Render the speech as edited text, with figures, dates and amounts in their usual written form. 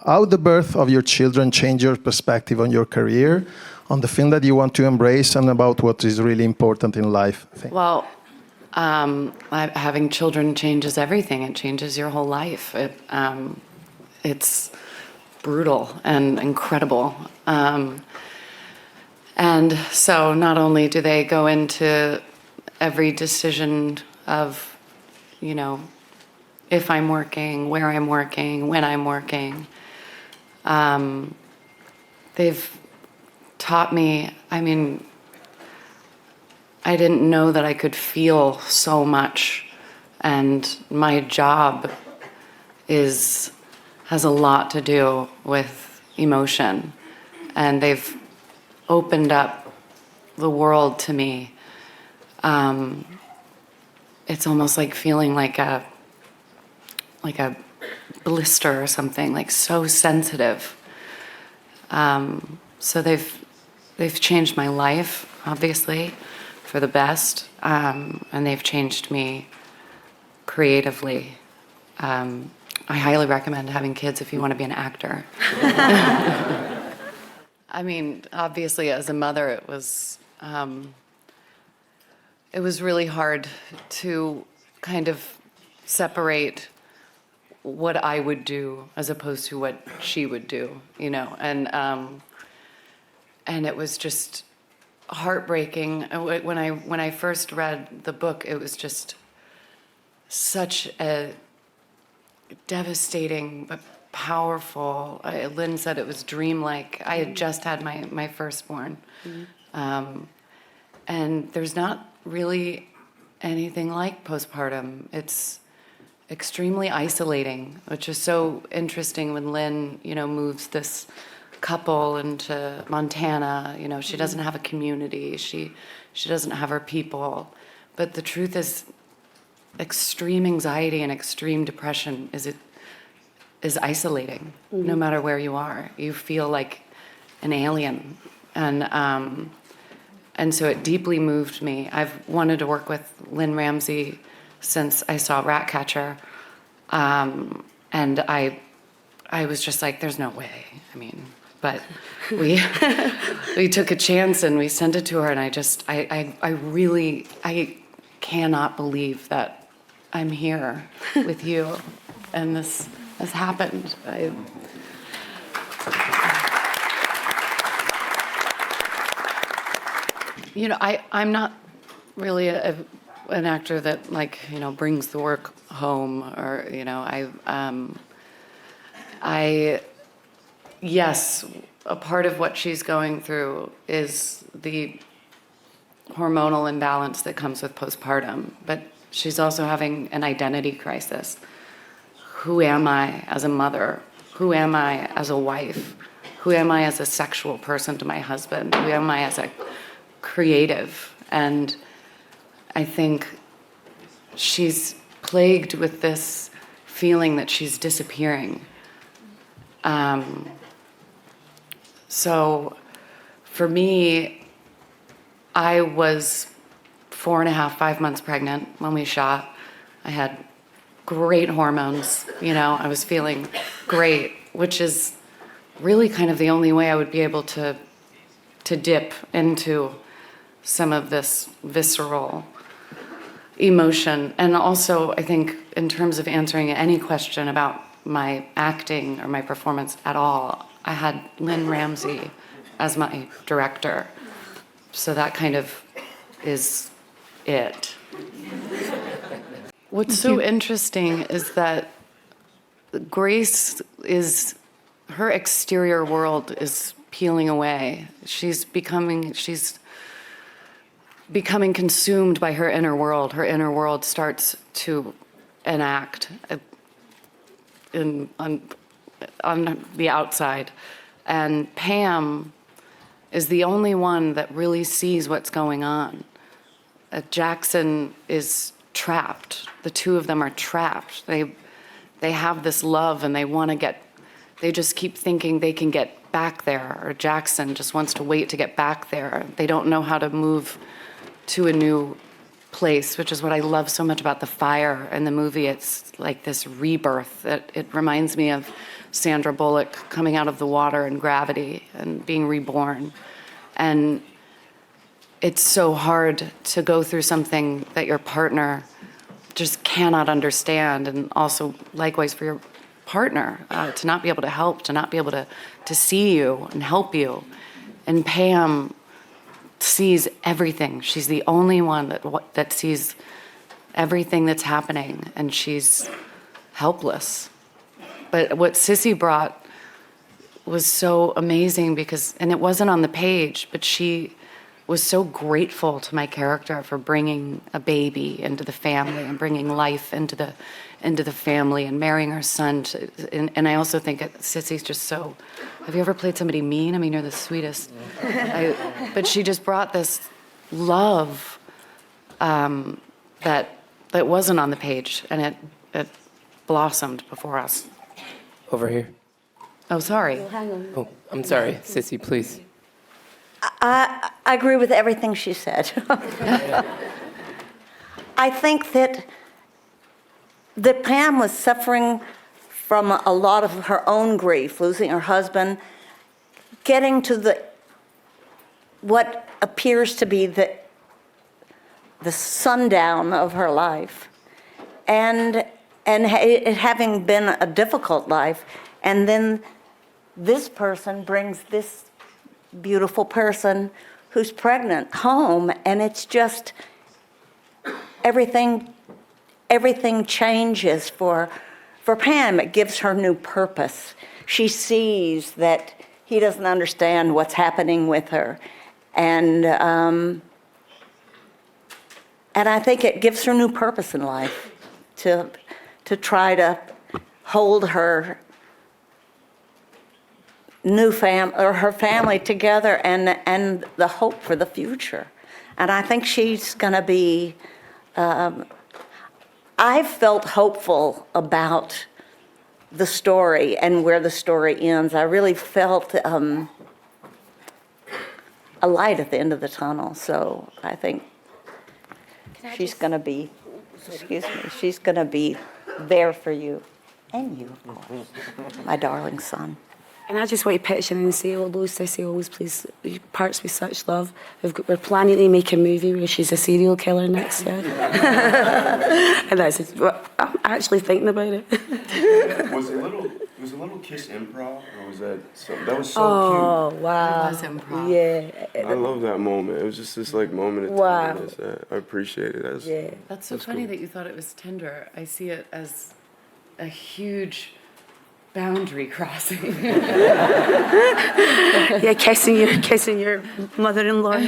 how the birth of your children changed your perspective on your career, on the film that you want to embrace, and about what is really important in life? Well, having children changes everything. It changes your whole life. It's brutal and incredible. And so not only do they go into every decision of, you know, if I'm working, where I'm working, when I'm working, they've taught me, I mean, I didn't know that I could feel so much, and my job has a lot to do with emotion, and they've opened up the world to me. It's almost like feeling like a blister or something, like so sensitive. So they've changed my life, obviously, for the best, and they've changed me creatively. I highly recommend having kids if you want to be an actor. I mean, obviously, as a mother, it was really hard to kind of separate what I would do as opposed to what she would do, you know, and it was just heartbreaking. When I first read the book, it was just such a devastating but powerful. Lynn said it was dreamlike. I had just had my firstborn, and there's not really anything like postpartum. It's extremely isolating, which is so interesting when Lynn, you know, moves this couple into Montana. You know, she doesn't have a community. She doesn't have her people. But the truth is, extreme anxiety and extreme depression is isolating. No matter where you are, you feel like an alien, and so it deeply moved me. I've wanted to work with Lynee Ramsay since I saw Ratcatcher, and I was just like, there's no way. I mean, but we took a chance and we sent it to her, and I really cannot believe that I'm here with you, and this has happened. You know, I'm not really an actor that, like, you know, brings the work home, or, you know, yes, a part of what she's going through is the hormonal imbalance that comes with postpartum, but she's also having an identity crisis. Who am I as a mother? Who am I as a wife? Who am I as a sexual person to my husband? Who am I as a creative? And I think she's plagued with this feeling that she's disappearing. So for me, I was 4.5, 5 months pregnant when we shot. I had great hormones, you know, I was feeling great, which is really kind of the only way I would be able to dip into some of this visceral emotion. And also, I think, in terms of answering any question about my acting or my performance at all, I had Lynee Ramsay as my director. So that kind of is it. What's so interesting is that Grace her exterior world is peeling away. She's becoming consumed by her inner world. Her inner world starts to enact on the outside. And Pam is the only one that really sees what's going on. Jackson is trapped. The two of them are trapped. They have this love, and they just keep thinking they can get back there, or Jackson just wants to wait to get back there. They don't know how to move to a new place, which is what I love so much about the fire in the movie. It's like this rebirth. It reminds me of Sandra Bullock coming out of the water in Gravity and being reborn. And it's so hard to go through something that your partner just cannot understand, and also likewise for your partner, to not be able to help, to not be able to see you and help you. And Pam sees everything. She's the only one that sees everything that's happening, and she's helpless. But what Sissy brought was so amazing because, and it wasn't on the page, but she was so grateful to my character for bringing a baby into the family and bringing life into the family and marrying her son. And I also think that Sissy's just so, have you ever played somebody mean? I mean, you're the sweetest. But she just brought this love that wasn't on the page, and it blossomed before us. Over here. Oh, sorry. Hang on. Oh, I'm sorry. Sissy, please. I agree with everything she said. I think that Pam was suffering from a lot of her own grief, losing her husband, getting to what appears to be the sundown of her life, and it having been a difficult life, and then this person brings this beautiful person who's pregnant home, and it's just everything changes for Pam. It gives her new purpose. She sees that he doesn't understand what's happening with her, and I think it gives her new purpose in life to try to hold her her family together, and the hope for the future. And I think she's going to be, I felt hopeful about the story and where the story ends. I really felt a light at the end of the tunnel. So I think she's going to be, she's going to be there for you. And you, of course, my darling son. And I just want to pitch in and say, although Sissy always plays parts with such love, we're planning to make a movie where she's a serial killer next year. And I'm actually thinking about it. Was a little kiss improv, or was that was so Oh, cute? wow. It was improv. Yeah. I love that moment. It was just this moment of Wow. tenderness that I appreciate it. Yeah. That's so funny that you thought it was tender. I see it as a huge boundary crossing. Yeah, kissing your mother-in-law.